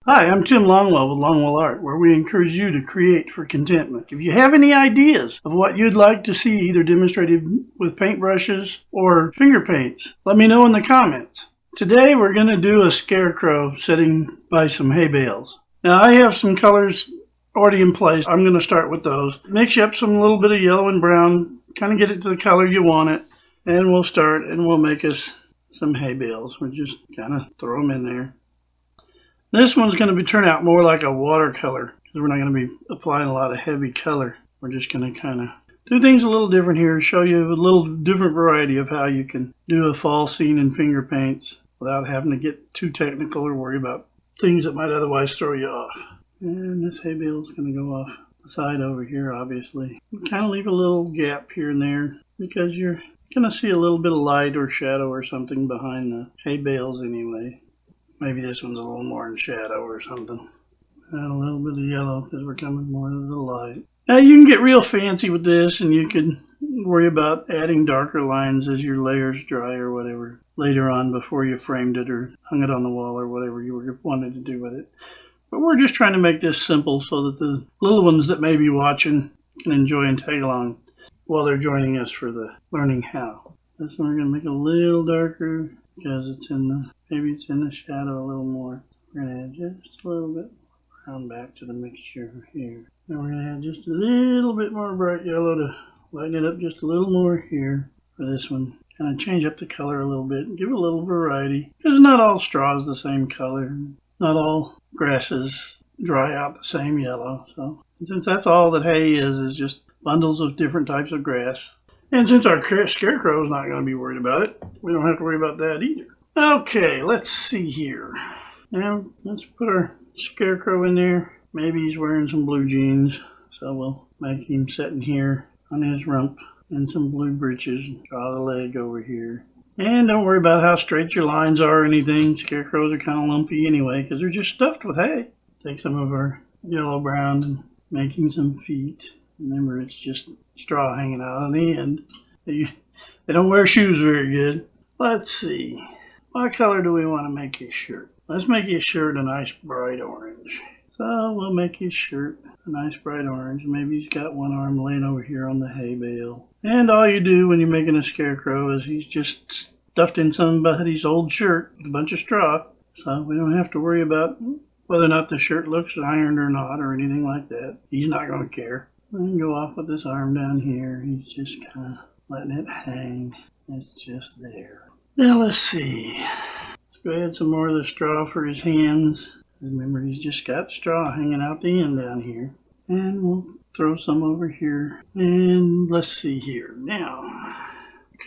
Hi, I'm Tim Longwell with Longwell Art, where we encourage you to create for contentment. If you have any ideas of what you'd like to see either demonstrated with paintbrushes or finger paints, let me know in the comments. Today we're going to do a scarecrow sitting by some hay bales. Now I have some colors already in place. I'm going to start with those. Mix up some little bit of yellow and brown, kind of get it to the color you want it, and we'll start and we'll make us some hay bales. We'll just kind of throw them in there. This one's going to turn out more like a watercolor because we're not going to be applying a lot of heavy color. We're just going to kind of do things a little different here, show you a little different variety of how you can do a fall scene in finger paints without having to get too technical or worry about things that might otherwise throw you off. And this hay bale is going to go off the side over here, obviously. Kind of leave a little gap here and there because you're going to see a little bit of light or shadow or something behind the hay bales anyway. Maybe this one's a little more in shadow or something. And a little bit of yellow because we're coming more to the light. Now you can get real fancy with this and you can worry about adding darker lines as your layers dry or whatever later on before you framed it or hung it on the wall or whatever you wanted to do with it. But we're just trying to make this simple so that the little ones that may be watching can enjoy and tag along while they're joining us for the learning how. This one we're going to make a little darker because it's in the, maybe it's in the shadow a little more. We're going to add just a little bit brown back to the mixture here. Then we're going to add just a little bit more bright yellow to lighten it up just a little more here for this one. Kind of change up the color a little bit and give it a little variety. Because not all straw is the same color. Not all grasses dry out the same yellow. So since that's all that hay is just bundles of different types of grass. And since our scarecrow is not going to be worried about it, we don't have to worry about that either. Okay, let's see here. Now, let's put our scarecrow in there. Maybe he's wearing some blue jeans, so we'll make him sitting here on his rump in some blue breeches and draw the leg over here. And don't worry about how straight your lines are or anything. Scarecrows are kind of lumpy anyway because they're just stuffed with hay. Take some of our yellow brown and making some feet. Remember, it's just straw hanging out on the end. They don't wear shoes very good. Let's see. What color do we want to make his shirt? Let's make his shirt a nice bright orange. So we'll make his shirt a nice bright orange. Maybe he's got one arm laying over here on the hay bale. And all you do when you're making a scarecrow is he's just stuffed in somebody's old shirt with a bunch of straw. So we don't have to worry about whether or not the shirt looks ironed or not or anything like that. He's not going to care. And go off with this arm down here. He's just kind of letting it hang. It's just there. Now let's see. Let's go add some more of the straw for his hands. Remember, he's just got straw hanging out the end down here. And we'll throw some over here. And let's see here. Now,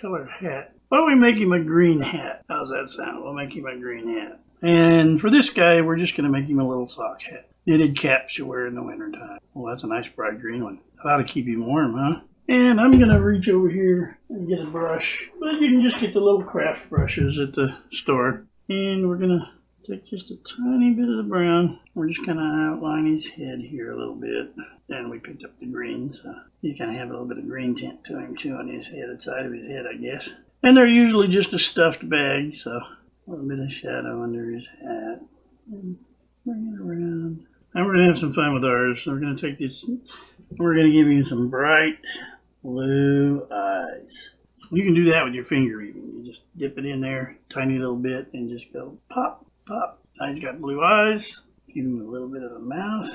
color hat. Why don't we make him a green hat? How's that sound? We'll make him a green hat. And for this guy, we're just going to make him a little sock hat. Knitted caps you wear in the wintertime. Well, that's a nice bright green one. That ought to keep him warm, huh? And I'm going to reach over here and get a brush. But you can just get the little craft brushes at the store. And we're going to take just a tiny bit of the brown. We're just going to outline his head here a little bit. And we picked up the green, so you kind of have a little bit of green tint to him too on his head, the side of his head, I guess. And they're usually just a stuffed bag, so a little bit of shadow under his hat. And bring it around. Now we're going to have some fun with ours. So we're going to take this, and we're going to give him some bright blue eyes. You can do that with your finger even. You just dip it in there, tiny little bit, and just go pop, pop. Now he's got blue eyes. Give him a little bit of a mouth.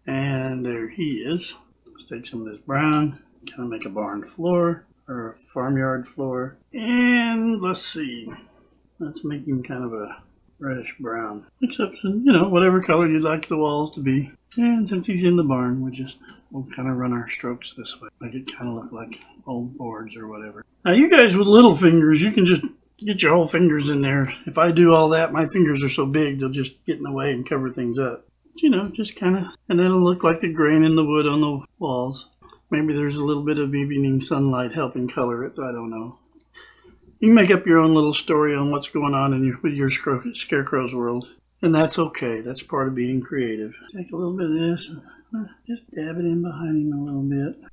And there he is. Let's take some of this brown, kind of make a barn floor, or a farmyard floor. And let's see. Let's make him kind of a reddish brown. Mix up some, whatever color you'd like the walls to be. And since he's in the barn, we'll kind of run our strokes this way. Make it kind of look like old boards or whatever. Now you guys with little fingers, you can just get your whole fingers in there. If I do all that, my fingers are so big, they'll just get in the way and cover things up. Just kind of, and then it'll look like the grain in the wood on the walls. Maybe there's a little bit of evening sunlight helping color it. I don't know. You can make up your own little story on what's going on with your scarecrow's world. And that's okay. That's part of being creative. Take a little bit of this and just dab it in behind him a little bit.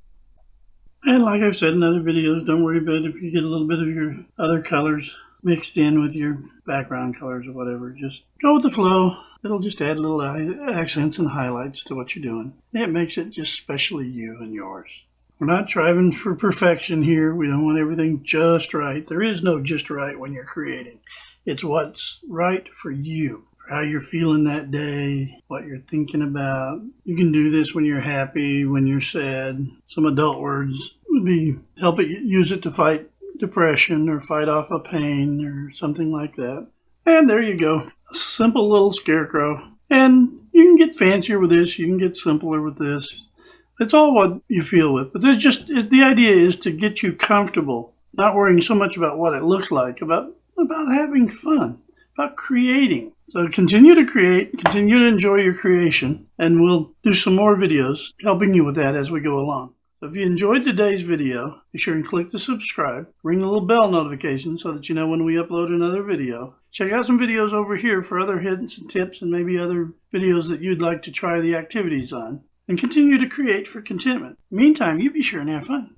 And like I've said in other videos, don't worry about it if you get a little bit of your other colors mixed in with your background colors or whatever. Just go with the flow. It'll just add little accents and highlights to what you're doing. It makes it just specially you and yours. We're not striving for perfection here. We don't want everything just right. There is no just right when you're creating. It's what's right for you, for how you're feeling that day, what you're thinking about. You can do this when you're happy, when you're sad. Some adult words would be use it to fight depression or fight off a pain or something like that. And there you go. A simple little scarecrow. And you can get fancier with this. You can get simpler with this. It's all what you feel with. But the idea is to get you comfortable, not worrying so much about what it looks like, about having fun, about creating. So continue to create, continue to enjoy your creation, and we'll do some more videos helping you with that as we go along. So if you enjoyed today's video, be sure and click the subscribe, ring the little bell notification so that you know when we upload another video. Check out some videos over here for other hints and tips and maybe other videos that you'd like to try the activities on. And continue to create for contentment. Meantime, you be sure and have fun.